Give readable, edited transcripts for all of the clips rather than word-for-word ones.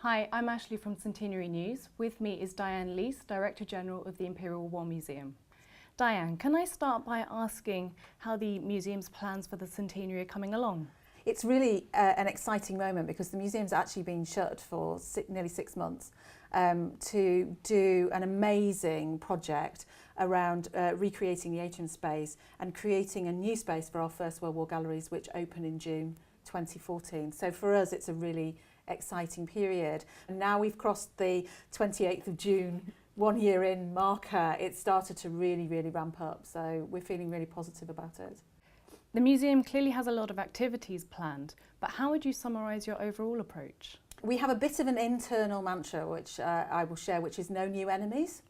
Hi, I'm Ashlee from Centenary News. With me is Diane Lees, Director General of the Imperial War Museum. Diane, can I start by asking how the museum's plans for the centenary are coming along? It's really an exciting moment because the museum's actually been shut for nearly 6 months to do an amazing project around recreating the atrium space and creating a new space for our First World War galleries, which open in June 2014. So for us, it's a really exciting period. And now we've crossed the 28th of June, 1 year in marker, it started to really ramp up. So we're feeling really positive about it. The museum clearly has a lot of activities planned, but how would you summarise your overall approach? We have a bit of an internal mantra, which I will share, which is no new enemies.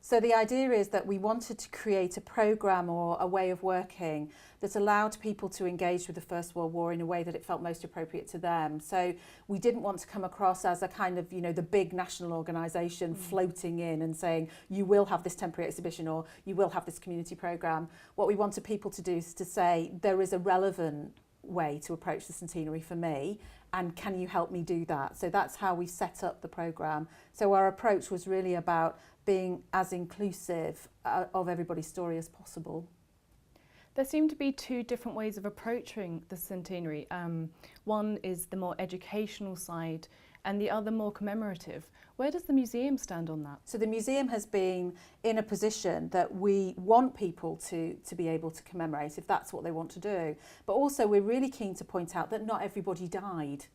So the idea is that we wanted to create a programme or a way of working that allowed people to engage with the First World War in a way that it felt most appropriate to them. So we didn't want to come across as a kind of, the big national organisation floating in and saying, you will have this temporary exhibition or you will have this community programme. What we wanted people to do is to say, there is a relevant way to approach the centenary for me, and can you help me do that? So that's how we set up the programme. So our approach was really about being as inclusive of everybody's story as possible. There seem to be two different ways of approaching the centenary. One is the more educational side and the other more commemorative. Where does the museum stand on that? So the museum has been in a position that we want people to be able to commemorate if that's what they want to do. But also we're really keen to point out that not everybody died.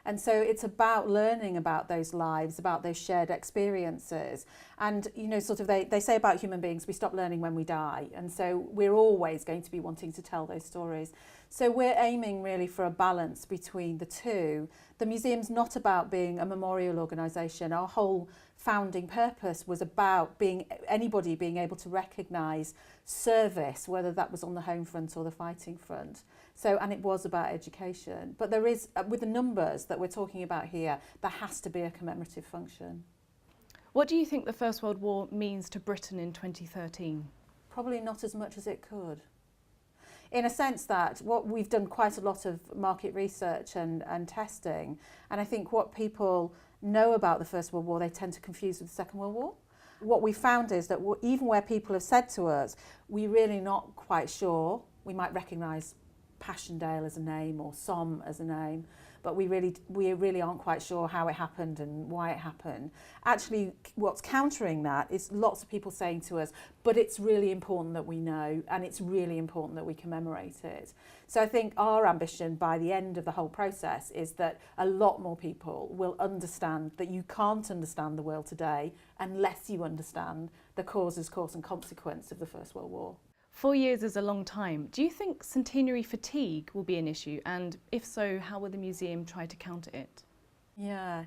And so it's about learning about those lives, about those shared experiences. And, they say about human beings, we stop learning when we die. And so we're always going to be wanting to tell those stories. So we're aiming really for a balance between the two. The museum's not about being a memorial organisation. Our whole founding purpose was about anybody being able to recognise service, whether that was on the home front or the fighting front. So, and it was about education. But there is, with the numbers that we're talking about here, there has to be a commemorative function. What do you think the First World War means to Britain in 2013? Probably not as much as it could. In a sense that what we've done quite a lot of market research and testing, and I think what people know about the First World War they tend to confuse with the Second World War. What we found is that even where people have said to us, we're really not quite sure, we might recognise Passchendaele as a name or Somme as a name, but we really aren't quite sure how it happened and why it happened. Actually, what's countering that is lots of people saying to us, but it's really important that we know, and it's really important that we commemorate it. So I think our ambition by the end of the whole process is that a lot more people will understand that you can't understand the world today unless you understand the causes, course and consequence of the First World War. 4 years is a long time. Do you think centenary fatigue will be an issue? And if so, how will the museum try to counter it? Yeah,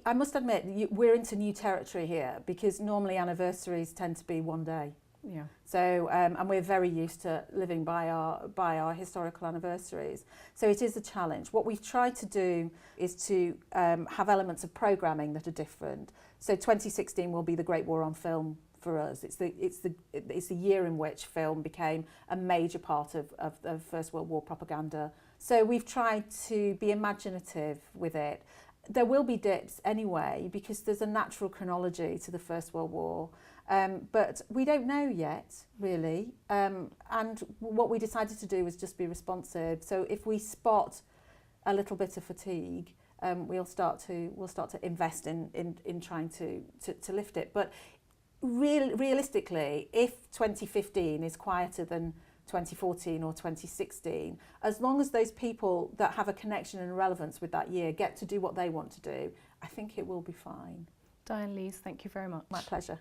I must admit, we're into new territory here because normally anniversaries tend to be one day. Yeah. So, and we're very used to living by our historical anniversaries. So it is a challenge. What we've tried to do is to have elements of programming that are different. So 2016 will be the Great War on Film for us. It's the year in which film became a major part of the First World War propaganda. So we've tried to be imaginative with it. There will be dips anyway because there's a natural chronology to the First World War. But we don't know yet, really. And what we decided to do was just be responsive. So if we spot a little bit of fatigue, we'll start to invest in trying to lift it. But realistically, if 2015 is quieter than 2014 or 2016, as long as those people that have a connection and relevance with that year get to do what they want to do, I think it will be fine. Diane Lees, thank you very much. My pleasure.